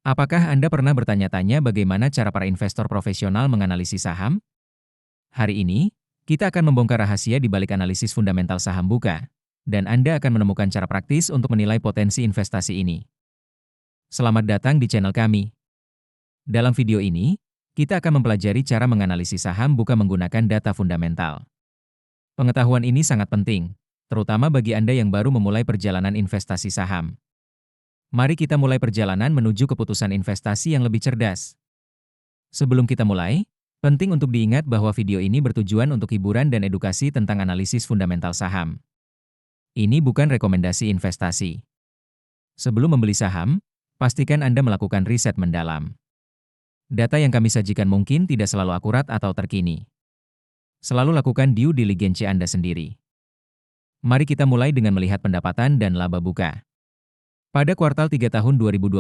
Apakah Anda pernah bertanya-tanya bagaimana cara para investor profesional menganalisis saham? Hari ini, kita akan membongkar rahasia di balik analisis fundamental saham buka, dan Anda akan menemukan cara praktis untuk menilai potensi investasi ini. Selamat datang di channel kami. Dalam video ini, kita akan mempelajari cara menganalisis saham buka menggunakan data fundamental. Pengetahuan ini sangat penting, terutama bagi Anda yang baru memulai perjalanan investasi saham. Mari kita mulai perjalanan menuju keputusan investasi yang lebih cerdas. Sebelum kita mulai, penting untuk diingat bahwa video ini bertujuan untuk hiburan dan edukasi tentang analisis fundamental saham. Ini bukan rekomendasi investasi. Sebelum membeli saham, pastikan Anda melakukan riset mendalam. Data yang kami sajikan mungkin tidak selalu akurat atau terkini. Selalu lakukan due diligence Anda sendiri. Mari kita mulai dengan melihat pendapatan dan laba buka. Pada kuartal 3 tahun 2024,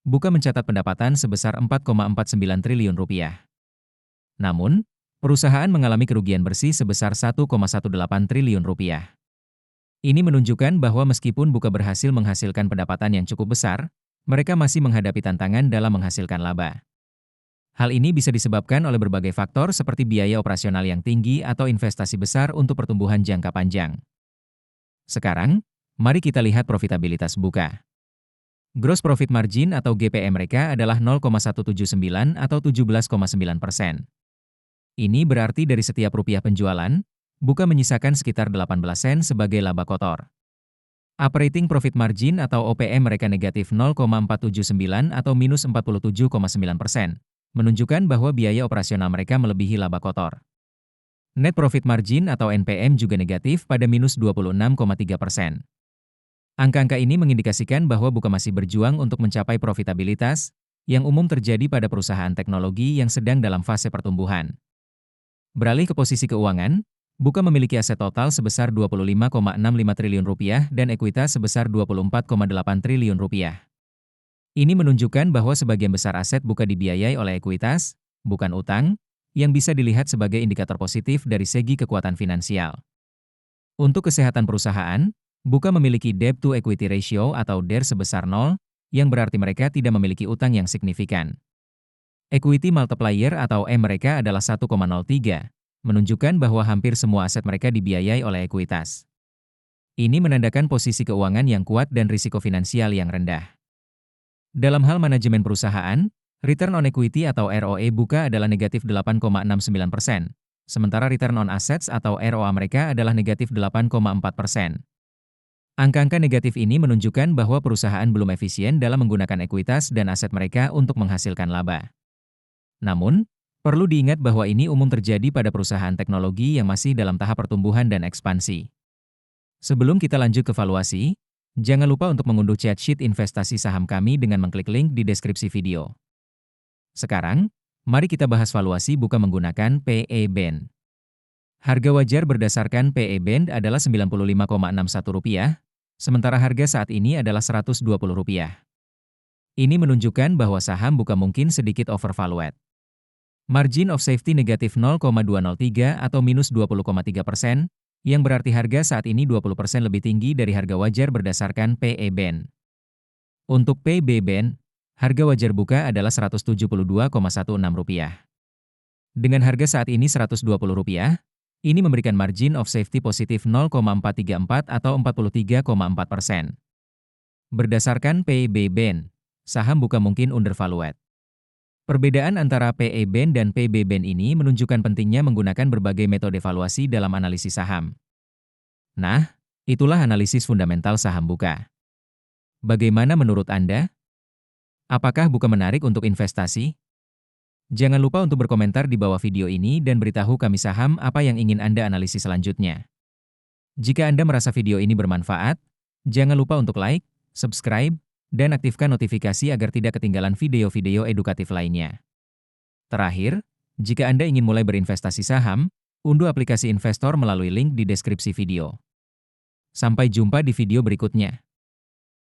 buka mencatat pendapatan sebesar 4,49 triliun rupiah. Namun, perusahaan mengalami kerugian bersih sebesar 1,18 triliun rupiah. Ini menunjukkan bahwa meskipun buka berhasil menghasilkan pendapatan yang cukup besar, mereka masih menghadapi tantangan dalam menghasilkan laba. Hal ini bisa disebabkan oleh berbagai faktor seperti biaya operasional yang tinggi atau investasi besar untuk pertumbuhan jangka panjang. Sekarang, mari kita lihat profitabilitas buka. Gross Profit Margin atau GPM mereka adalah 0,179 atau 17,9%. Ini berarti dari setiap rupiah penjualan, buka menyisakan sekitar 18 sen sebagai laba kotor. Operating Profit Margin atau OPM mereka negatif 0,479 atau minus 47,9%, menunjukkan bahwa biaya operasional mereka melebihi laba kotor. Net Profit Margin atau NPM juga negatif pada minus 26,3%. Angka-angka ini mengindikasikan bahwa buka masih berjuang untuk mencapai profitabilitas, yang umum terjadi pada perusahaan teknologi yang sedang dalam fase pertumbuhan. Beralih ke posisi keuangan, buka memiliki aset total sebesar 25,65 triliun rupiah dan ekuitas sebesar 24,8 triliun rupiah. Ini menunjukkan bahwa sebagian besar aset buka dibiayai oleh ekuitas, bukan utang, yang bisa dilihat sebagai indikator positif dari segi kekuatan finansial. Untuk kesehatan perusahaan, buka memiliki debt to equity ratio atau DER sebesar 0, yang berarti mereka tidak memiliki utang yang signifikan. Equity multiplier atau M mereka adalah 1,03, menunjukkan bahwa hampir semua aset mereka dibiayai oleh ekuitas. Ini menandakan posisi keuangan yang kuat dan risiko finansial yang rendah. Dalam hal manajemen perusahaan, return on equity atau ROE buka adalah negatif 8,69%, sementara return on assets atau ROA mereka adalah negatif 8,4%. Angka-angka negatif ini menunjukkan bahwa perusahaan belum efisien dalam menggunakan ekuitas dan aset mereka untuk menghasilkan laba. Namun, perlu diingat bahwa ini umum terjadi pada perusahaan teknologi yang masih dalam tahap pertumbuhan dan ekspansi. Sebelum kita lanjut ke valuasi, jangan lupa untuk mengunduh chat sheet investasi saham kami dengan mengklik link di deskripsi video. Sekarang, mari kita bahas valuasi buka menggunakan PE Band. Harga wajar berdasarkan PE Band adalah Rp95,61, sementara harga saat ini adalah Rp120. Ini menunjukkan bahwa saham buka mungkin sedikit overvalued. Margin of safety negatif 0,203 atau minus 20,3%, yang berarti harga saat ini 20% lebih tinggi dari harga wajar berdasarkan PE Band. Untuk PB Band, harga wajar buka adalah Rp172,16. Dengan harga saat ini Rp120, ini memberikan margin of safety positif 0,434 atau 43,4%. Berdasarkan PB Band, saham buka mungkin undervalued. Perbedaan antara PE Band dan PB Band ini menunjukkan pentingnya menggunakan berbagai metode valuasi dalam analisis saham. Nah, itulah analisis fundamental saham buka. Bagaimana menurut Anda? Apakah buka menarik untuk investasi? Jangan lupa untuk berkomentar di bawah video ini dan beritahu kami saham apa yang ingin Anda analisis selanjutnya. Jika Anda merasa video ini bermanfaat, jangan lupa untuk like, subscribe, dan aktifkan notifikasi agar tidak ketinggalan video-video edukatif lainnya. Terakhir, jika Anda ingin mulai berinvestasi saham, unduh aplikasi investor melalui link di deskripsi video. Sampai jumpa di video berikutnya.